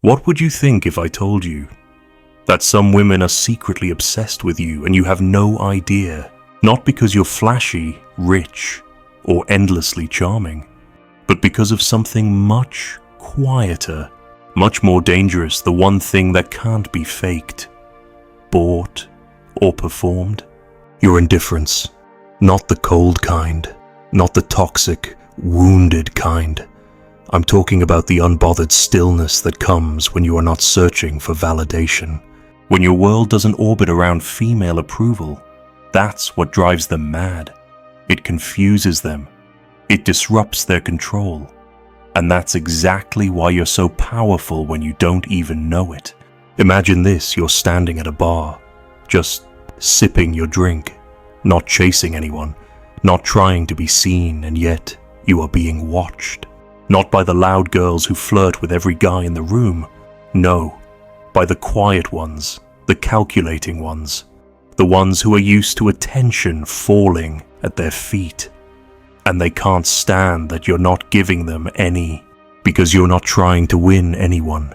What would you think if I told you that some women are secretly obsessed with you and you have no idea, not because you're flashy, rich, or endlessly charming, but because of something much quieter, much more dangerous, the one thing that can't be faked, bought, or performed? Your indifference. Not the cold kind, not the toxic, wounded kind. I'm talking about the unbothered stillness that comes when you are not searching for validation. When your world doesn't orbit around female approval, that's what drives them mad. It confuses them. It disrupts their control. And that's exactly why you're so powerful when you don't even know it. Imagine this, you're standing at a bar, just sipping your drink, not chasing anyone, not trying to be seen, and yet you are being watched. Not by the loud girls who flirt with every guy in the room. No, by the quiet ones, the calculating ones, the ones who are used to attention falling at their feet. And they can't stand that you're not giving them any, because you're not trying to win anyone.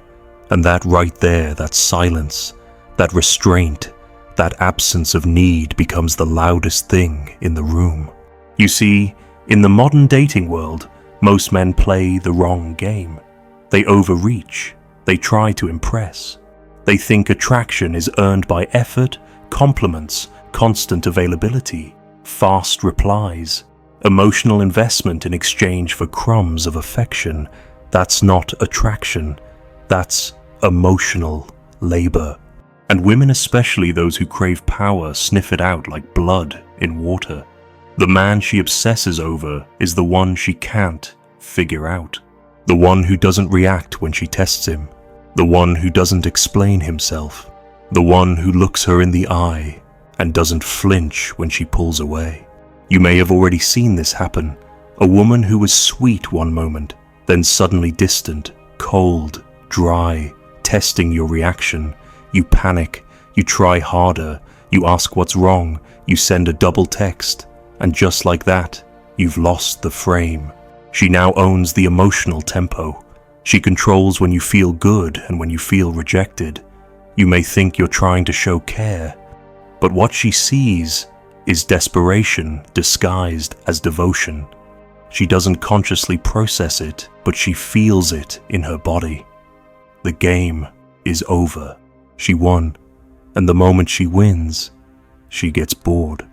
And that right there, that silence, that restraint, that absence of need becomes the loudest thing in the room. You see, in the modern dating world, most men play the wrong game. They overreach. They try to impress. They think attraction is earned by effort, compliments, constant availability, fast replies, emotional investment in exchange for crumbs of affection. That's not attraction. That's emotional labor. And women, especially those who crave power, sniff it out like blood in water. The man she obsesses over is the one she can't figure out. The one who doesn't react when she tests him. The one who doesn't explain himself. The one who looks her in the eye and doesn't flinch when she pulls away. You may have already seen this happen. A woman who was sweet one moment, then suddenly distant, cold, dry, testing your reaction. You panic, you try harder, you ask what's wrong, you send a double text, and just like that, you've lost the frame. She now owns the emotional tempo. She controls when you feel good and when you feel rejected. You may think you're trying to show care, but what she sees is desperation disguised as devotion. She doesn't consciously process it, but she feels it in her body. The game is over. She won, and the moment she wins, she gets bored.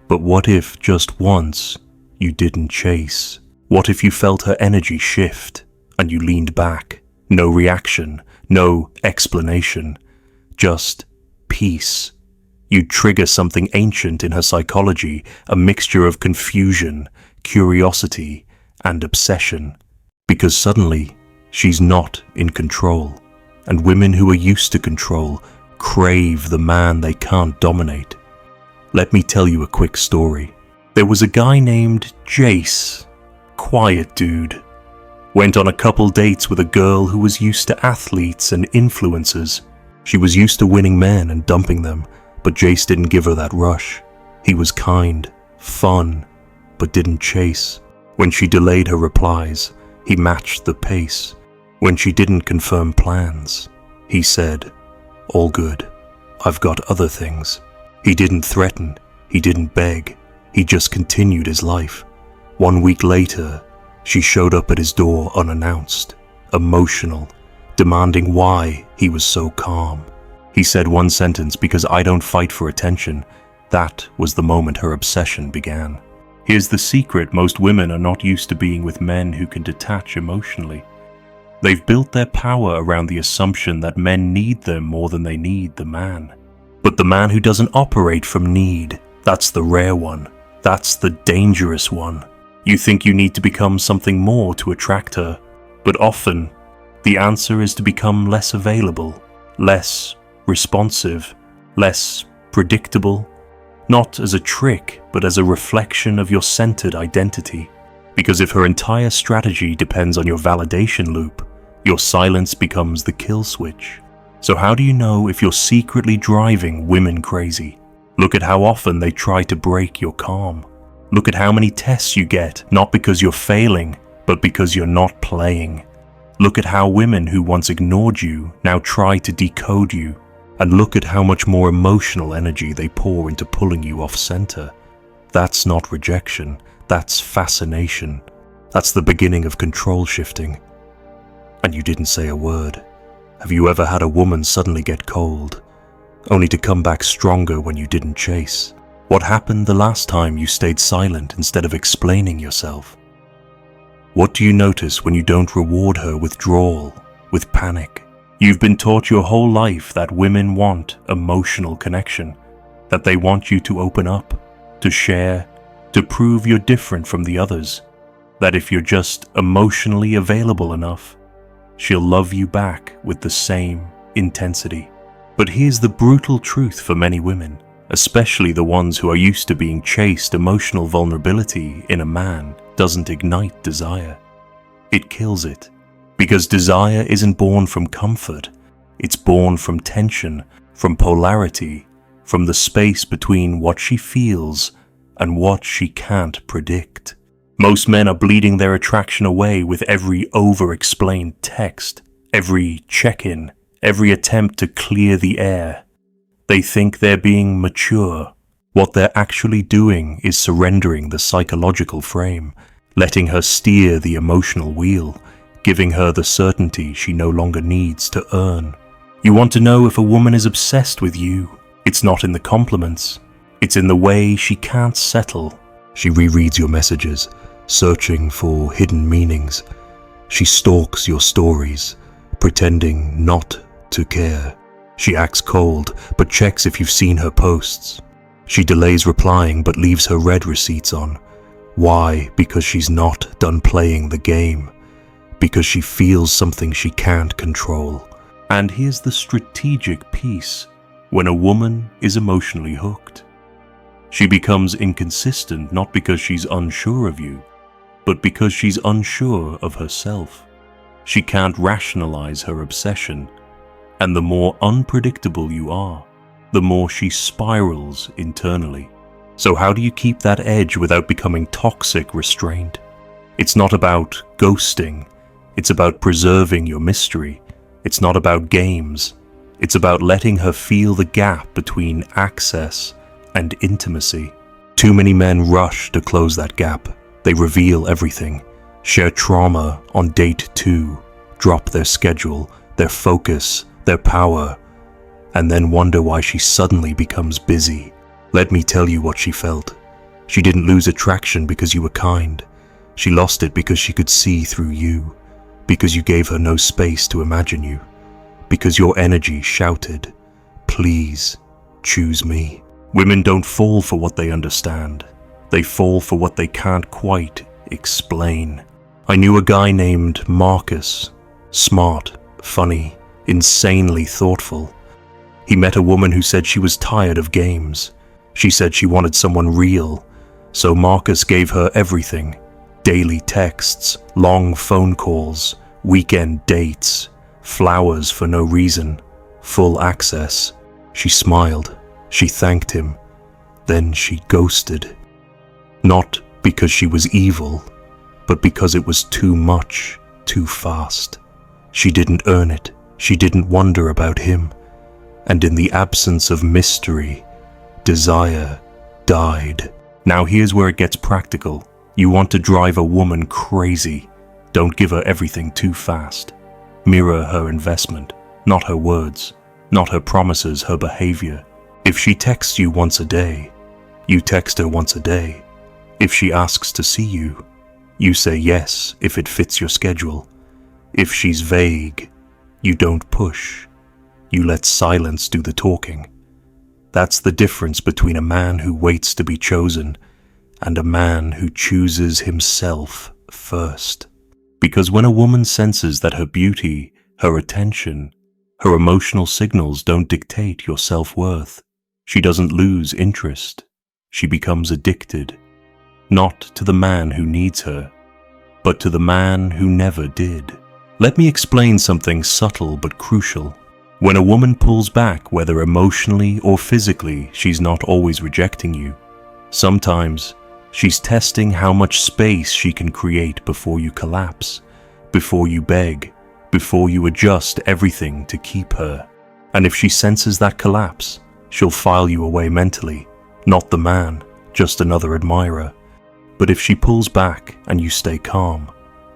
But what if just once you didn't chase? What if you felt her energy shift and you leaned back? No reaction, no explanation, just peace. You'd trigger something ancient in her psychology, a mixture of confusion, curiosity, and obsession. Because suddenly, she's not in control. And women who are used to control crave the man they can't dominate. Let me tell you a quick story. There was a guy named Jace. Quiet dude. Went on a couple dates with a girl who was used to athletes and influencers. She was used to winning men and dumping them, but Jace didn't give her that rush. He was kind, fun, but didn't chase. When she delayed her replies, he matched the pace. When she didn't confirm plans, he said, "All good, I've got other things." He didn't threaten, he didn't beg, he just continued his life. 1 week later, she showed up at his door unannounced, emotional, demanding why he was so calm. He said one sentence, "Because I don't fight for attention." That was the moment her obsession began. Here's the secret: most women are not used to being with men who can detach emotionally. They've built their power around the assumption that men need them more than they need the man. But the man who doesn't operate from need, that's the rare one. That's the dangerous one. You think you need to become something more to attract her, but often the answer is to become less available, less responsive, less predictable, not as a trick, but as a reflection of your centered identity. Because if her entire strategy depends on your validation loop, your silence becomes the kill switch. So how do you know if you're secretly driving women crazy? Look at how often they try to break your calm. Look at how many tests you get, not because you're failing, but because you're not playing. Look at how women who once ignored you now try to decode you, and look at how much more emotional energy they pour into pulling you off center. That's not rejection, that's fascination. That's the beginning of control shifting. And you didn't say a word. Have you ever had a woman suddenly get cold, only to come back stronger when you didn't chase? What happened the last time you stayed silent instead of explaining yourself? What do you notice when you don't reward her withdrawal, with panic? You've been taught your whole life that women want emotional connection, that they want you to open up, to share, to prove you're different from the others, that if you're just emotionally available enough, she'll love you back with the same intensity. But here's the brutal truth for many women, especially the ones who are used to being chased. Emotional vulnerability in a man doesn't ignite desire. It kills it. Because desire isn't born from comfort. It's born from tension, from polarity, from the space between what she feels and what she can't predict. Most men are bleeding their attraction away with every over-explained text, every check-in, every attempt to clear the air. They think they're being mature. What they're actually doing is surrendering the psychological frame, letting her steer the emotional wheel, giving her the certainty she no longer needs to earn. You want to know if a woman is obsessed with you? It's not in the compliments. It's in the way she can't settle. She rereads your messages, searching for hidden meanings. She stalks your stories, pretending not to care. She acts cold, but checks if you've seen her posts. She delays replying, but leaves her read receipts on. Why? Because she's not done playing the game. Because she feels something she can't control. And here's the strategic piece. When a woman is emotionally hooked, she becomes inconsistent not because she's unsure of you, but because she's unsure of herself. She can't rationalize her obsession, and the more unpredictable you are, the more she spirals internally. So how do you keep that edge without becoming toxic restraint? It's not about ghosting. It's about preserving your mystery. It's not about games. It's about letting her feel the gap between access and intimacy. Too many men rush to close that gap. They reveal everything, share trauma on date 2, drop their schedule, their focus, their power, and then wonder why she suddenly becomes busy. Let me tell you what she felt. She didn't lose attraction because you were kind. She lost it because she could see through you, because you gave her no space to imagine you, because your energy shouted, "Please, choose me." Women don't fall for what they understand. They fall for what they can't quite explain. I knew a guy named Marcus. Smart, funny, insanely thoughtful. He met a woman who said she was tired of games. She said she wanted someone real. So Marcus gave her everything. Daily texts, long phone calls, weekend dates, flowers for no reason, full access. She smiled. She thanked him. Then she ghosted. Not because she was evil, but because it was too much, too fast. She didn't earn it. She didn't wonder about him. And in the absence of mystery, desire died. Now here's where it gets practical. You want to drive a woman crazy. Don't give her everything too fast. Mirror her investment, not her words, not her promises, her behavior. If she texts you once a day, you text her once a day. If she asks to see you, you say yes if it fits your schedule. If she's vague, you don't push. You let silence do the talking. That's the difference between a man who waits to be chosen and a man who chooses himself first. Because when a woman senses that her beauty, her attention, her emotional signals don't dictate your self-worth, she doesn't lose interest. She becomes addicted, not to the man who needs her, but to the man who never did. Let me explain something subtle but crucial. When a woman pulls back, whether emotionally or physically, she's not always rejecting you. Sometimes, she's testing how much space she can create before you collapse, before you beg, before you adjust everything to keep her. And if she senses that collapse, she'll file you away mentally, not the man, just another admirer. But if she pulls back and you stay calm,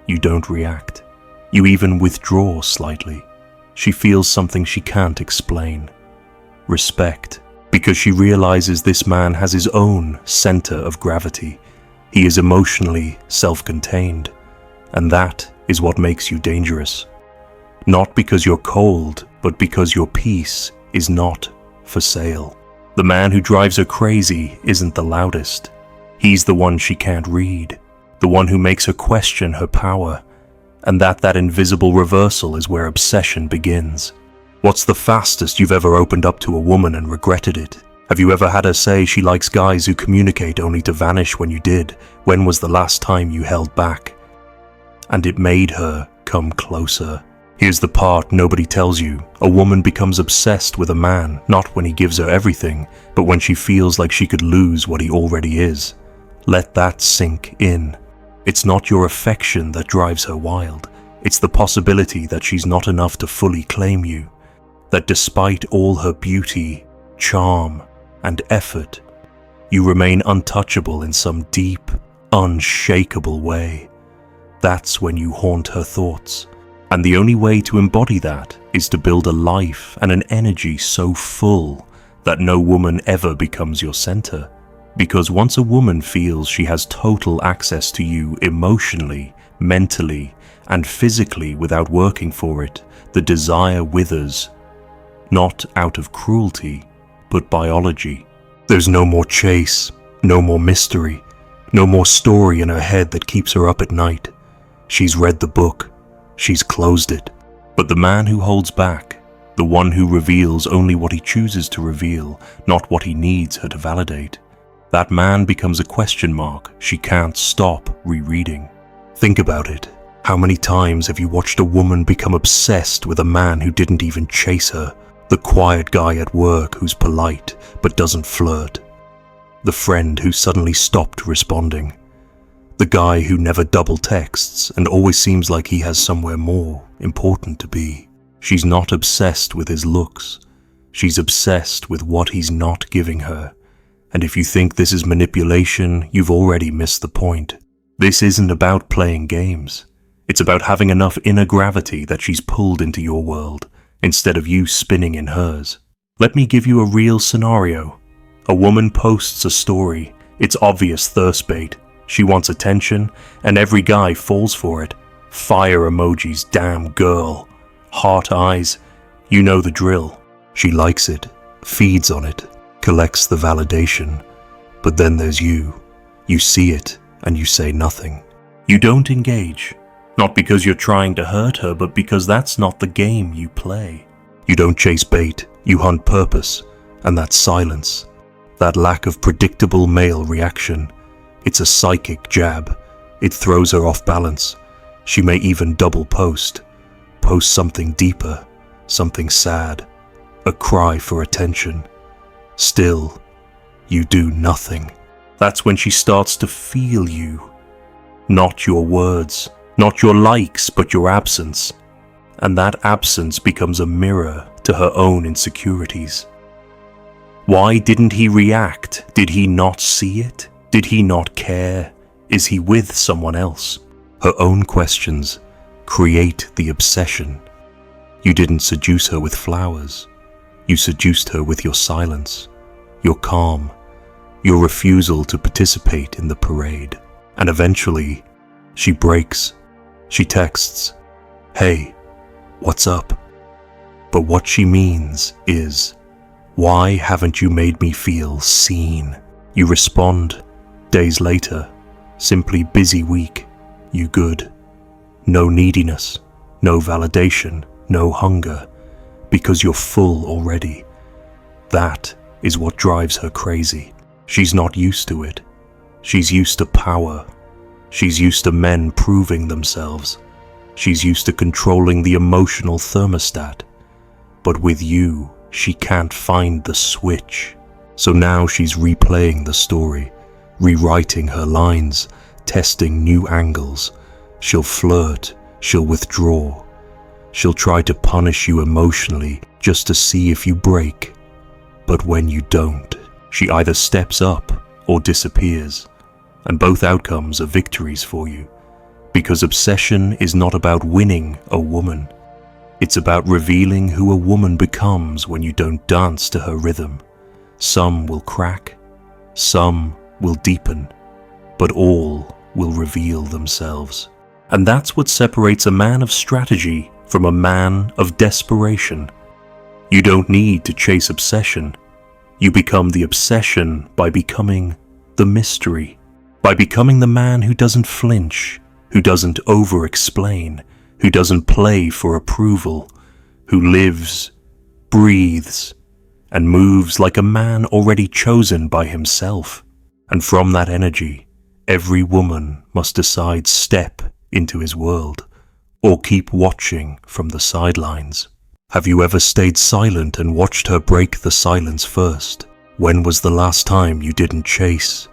you don't react. You even withdraw slightly. She feels something she can't explain. Respect, because she realizes this man has his own center of gravity. He is emotionally self-contained, and that is what makes you dangerous. Not because you're cold, but because your peace is not for sale. The man who drives her crazy isn't the loudest. He's the one she can't read, the one who makes her question her power, and that invisible reversal is where obsession begins. What's the fastest you've ever opened up to a woman and regretted it? Have you ever had her say she likes guys who communicate only to vanish when you did? When was the last time you held back? And it made her come closer. Here's the part nobody tells you. A woman becomes obsessed with a man, not when he gives her everything, but when she feels like she could lose what he already is. Let that sink in. It's not your affection that drives her wild. It's the possibility that she's not enough to fully claim you. That despite all her beauty, charm, and effort, you remain untouchable in some deep, unshakable way. That's when you haunt her thoughts. And the only way to embody that is to build a life and an energy so full that no woman ever becomes your center. Because once a woman feels she has total access to you emotionally, mentally, and physically without working for it, the desire withers. Not out of cruelty, but biology. There's no more chase, no more mystery, no more story in her head that keeps her up at night. She's read the book, she's closed it. But the man who holds back, the one who reveals only what he chooses to reveal, not what he needs her to validate, that man becomes a question mark she can't stop rereading. Think about it. How many times have you watched a woman become obsessed with a man who didn't even chase her? The quiet guy at work who's polite but doesn't flirt. The friend who suddenly stopped responding. The guy who never double texts and always seems like he has somewhere more important to be. She's not obsessed with his looks. She's obsessed with what he's not giving her. And if you think this is manipulation, you've already missed the point. This isn't about playing games. It's about having enough inner gravity that she's pulled into your world, instead of you spinning in hers. Let me give you a real scenario. A woman posts a story. It's obvious thirst bait. She wants attention, and every guy falls for it. Fire emojis, damn girl. Heart eyes. You know the drill. She likes it, feeds on it, collects the validation. But then there's you. You see it, and you say nothing. You don't engage. Not because you're trying to hurt her, but because that's not the game you play. You don't chase bait, you hunt purpose, and that silence, that lack of predictable male reaction, it's a psychic jab. It throws her off balance. She may even double post something deeper, something sad, a cry for attention. Still, you do nothing. That's when she starts to feel you. Not your words, not your likes, but your absence. And that absence becomes a mirror to her own insecurities. Why didn't he react? Did he not see it? Did he not care? Is he with someone else? Her own questions create the obsession. You didn't seduce her with flowers. You seduced her with your silence, your calm, your refusal to participate in the parade. And eventually, she breaks. She texts, "Hey, what's up?" But what she means is, "Why haven't you made me feel seen?" You respond, days later, simply busy week, you good. No neediness, no validation, no hunger, because you're full already. That is what drives her crazy. She's not used to it. She's used to power. She's used to men proving themselves. She's used to controlling the emotional thermostat. But with you, she can't find the switch. So now she's replaying the story, rewriting her lines, testing new angles. She'll flirt, she'll withdraw. She'll try to punish you emotionally just to see if you break. But when you don't, she either steps up or disappears, and both outcomes are victories for you. Because obsession is not about winning a woman. It's about revealing who a woman becomes when you don't dance to her rhythm. Some will crack, some will deepen, but all will reveal themselves. And that's what separates a man of strategy from a man of desperation. You don't need to chase obsession. You become the obsession by becoming the mystery, by becoming the man who doesn't flinch, who doesn't over-explain, who doesn't play for approval, who lives, breathes, and moves like a man already chosen by himself. And from that energy, every woman must decide step into his world, or keep watching from the sidelines. Have you ever stayed silent and watched her break the silence first? When was the last time you didn't chase,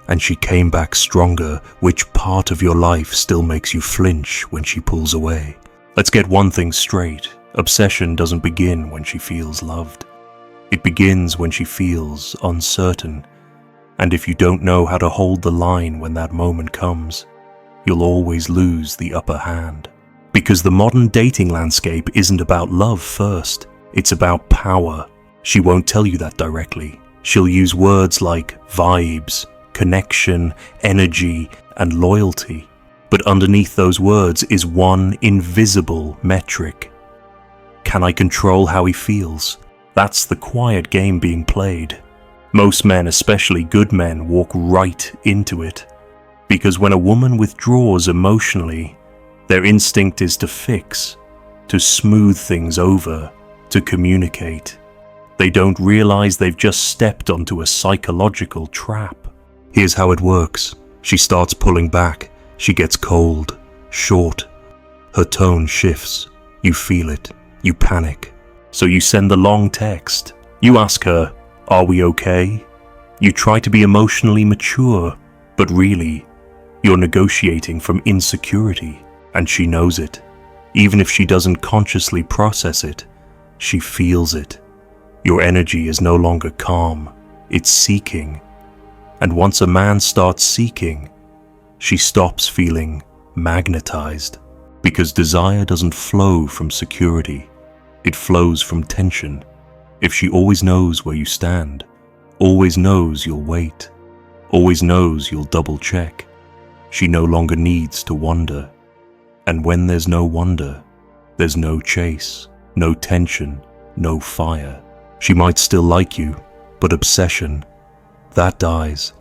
and she came back stronger? Which part of your life still makes you flinch when she pulls away? Let's get one thing straight. Obsession doesn't begin when she feels loved. It begins when she feels uncertain. And if you don't know how to hold the line when that moment comes, you'll always lose the upper hand. Because the modern dating landscape isn't about love first, it's about power. She won't tell you that directly. She'll use words like vibes, connection, energy, and loyalty. But underneath those words is one invisible metric. Can I control how he feels? That's the quiet game being played. Most men, especially good men, walk right into it. Because when a woman withdraws emotionally, their instinct is to fix, to smooth things over, to communicate. They don't realize they've just stepped onto a psychological trap. Here's how it works. She starts pulling back. She gets cold, short. Her tone shifts. You feel it. You panic. So you send the long text. You ask her, "Are we okay?" You try to be emotionally mature, but really, you're negotiating from insecurity. And she knows it. Even if she doesn't consciously process it, she feels it. Your energy is no longer calm, it's seeking. And once a man starts seeking, she stops feeling magnetized. Because desire doesn't flow from security, it flows from tension. If she always knows where you stand, always knows you'll wait, always knows you'll double check, she no longer needs to wonder. And when there's no wonder, there's no chase, no tension, no fire. She might still like you, but obsession, that dies.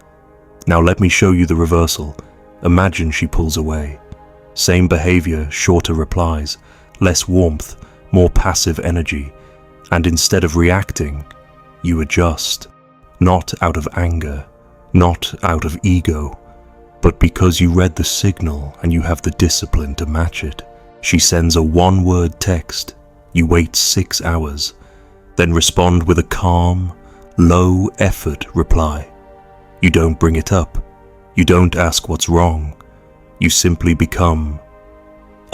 Now let me show you the reversal. Imagine she pulls away. Same behavior, shorter replies, less warmth, more passive energy. And instead of reacting, you adjust. Not out of anger, not out of ego, but because you read the signal and you have the discipline to match it. She sends a one-word text. You wait 6 hours, then respond with a calm, low-effort reply. You don't bring it up. You don't ask what's wrong. You simply become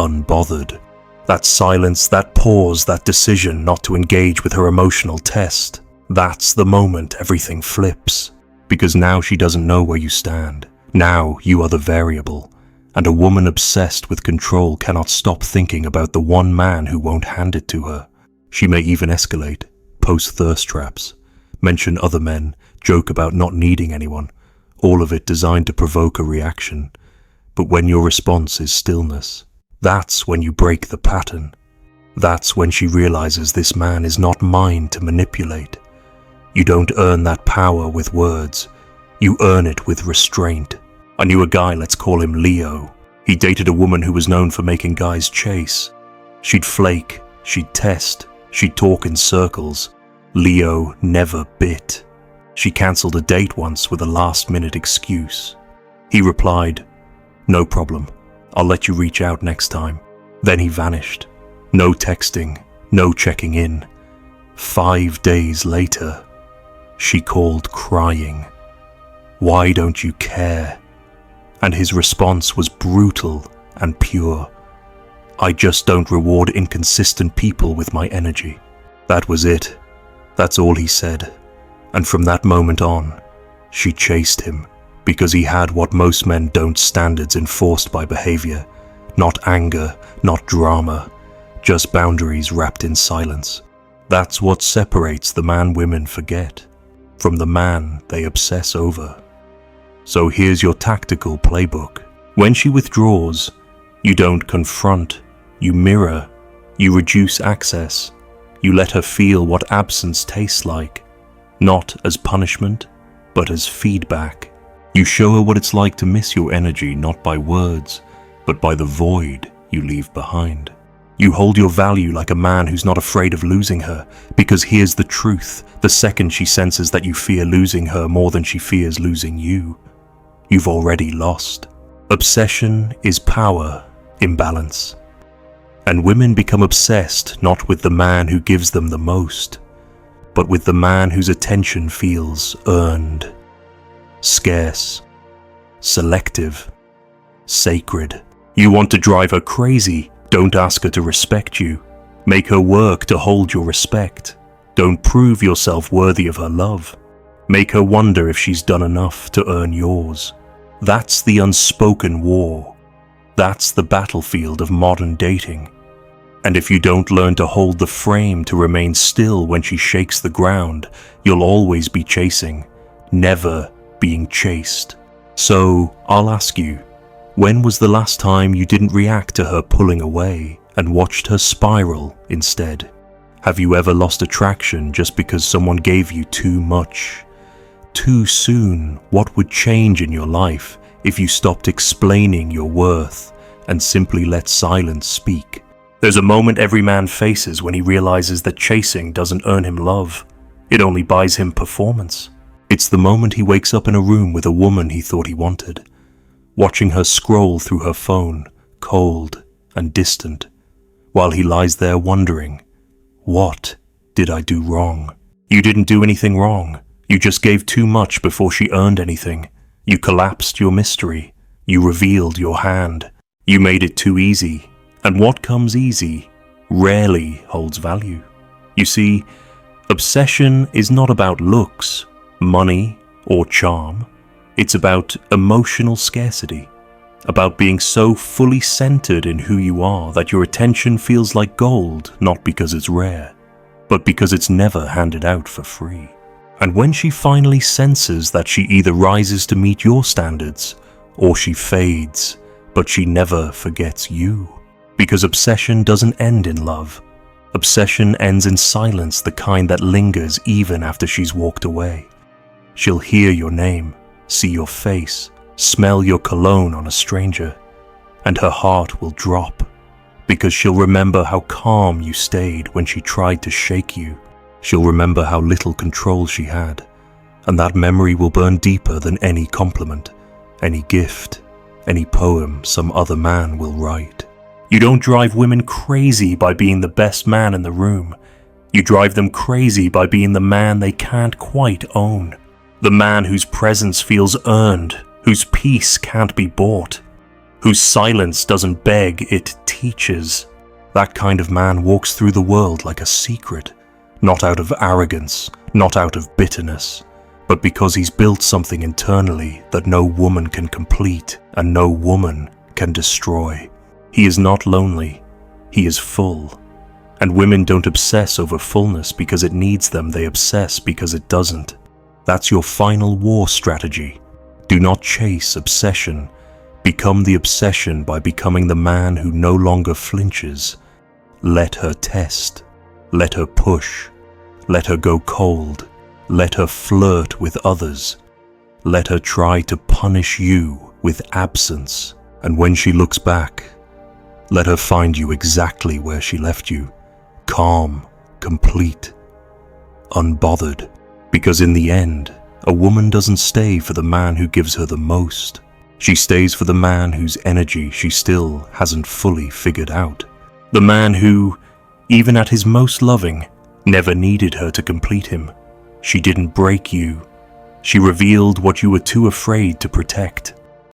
unbothered. That silence, that pause, that decision not to engage with her emotional test, that's the moment everything flips. Because now she doesn't know where you stand. Now you are the variable, and a woman obsessed with control cannot stop thinking about the one man who won't hand it to her. She may even escalate, post thirst traps, mention other men, joke about not needing anyone, all of it designed to provoke a reaction. But when your response is stillness, that's when you break the pattern. That's when she realizes this man is not mine to manipulate. You don't earn that power with words. You earn it with restraint. I knew a guy, let's call him Leo. He dated a woman who was known for making guys chase. She'd flake, she'd test, she'd talk in circles. Leo never bit. She cancelled a date once with a last-minute excuse. He replied, "No problem, I'll let you reach out next time." Then he vanished. No texting, no checking in. 5 days later, she called crying. "Why don't you care?" And his response was brutal and pure. I just don't reward inconsistent people with my energy. That was it. That's all he said. And from that moment on, she chased him because he had what most men don't: standards enforced by behavior. Not anger, not drama, just boundaries wrapped in silence. That's what separates the man women forget from the man they obsess over. So here's your tactical playbook. When she withdraws, you don't confront, you mirror, you reduce access, you let her feel what absence tastes like, not as punishment, but as feedback. You show her what it's like to miss your energy, not by words, but by the void you leave behind. You hold your value like a man who's not afraid of losing her, because here's the truth: the second she senses that you fear losing her more than she fears losing you, you've already lost. Obsession is power imbalance. And women become obsessed not with the man who gives them the most, but with the man whose attention feels earned, scarce, selective, sacred. You want to drive her crazy? Don't ask her to respect you. Make her work to hold your respect. Don't prove yourself worthy of her love. Make her wonder if she's done enough to earn yours. That's the unspoken war. That's the battlefield of modern dating. And if you don't learn to hold the frame to remain still when she shakes the ground, you'll always be chasing, never being chased. So I'll ask you, when was the last time you didn't react to her pulling away and watched her spiral instead? Have you ever lost attraction just because someone gave you too much? Too soon? What would change in your life if you stopped explaining your worth and simply let silence speak? There's a moment every man faces when he realizes that chasing doesn't earn him love. It only buys him performance. It's the moment he wakes up in a room with a woman he thought he wanted, watching her scroll through her phone, cold and distant, while he lies there wondering, what did I do wrong? You didn't do anything wrong. You just gave too much before she earned anything. You collapsed your mystery. You revealed your hand. You made it too easy. And what comes easy rarely holds value. You see, obsession is not about looks, money, or charm. It's about emotional scarcity, about being so fully centered in who you are that your attention feels like gold, not because it's rare, but because it's never handed out for free. And when she finally senses that she either rises to meet your standards, or she fades, but she never forgets you. Because obsession doesn't end in love. Obsession ends in silence, the kind that lingers even after she's walked away. She'll hear your name, see your face, smell your cologne on a stranger, and her heart will drop, because she'll remember how calm you stayed when she tried to shake you. She'll remember how little control she had, and that memory will burn deeper than any compliment, any gift, any poem some other man will write. You don't drive women crazy by being the best man in the room. You drive them crazy by being the man they can't quite own. The man whose presence feels earned, whose peace can't be bought, whose silence doesn't beg, it teaches. That kind of man walks through the world like a secret, not out of arrogance, not out of bitterness, but because he's built something internally that no woman can complete and no woman can destroy. He is not lonely, he is full. And women don't obsess over fullness because it needs them, they obsess because it doesn't. That's your final war strategy. Do not chase obsession. Become the obsession by becoming the man who no longer flinches. Let her test. Let her push. Let her go cold. Let her flirt with others. Let her try to punish you with absence. And when she looks back, let her find you exactly where she left you, calm, complete, unbothered. Because in the end, a woman doesn't stay for the man who gives her the most. She stays for the man whose energy she still hasn't fully figured out. The man who, even at his most loving, never needed her to complete him. She didn't break you. She revealed what you were too afraid to protect.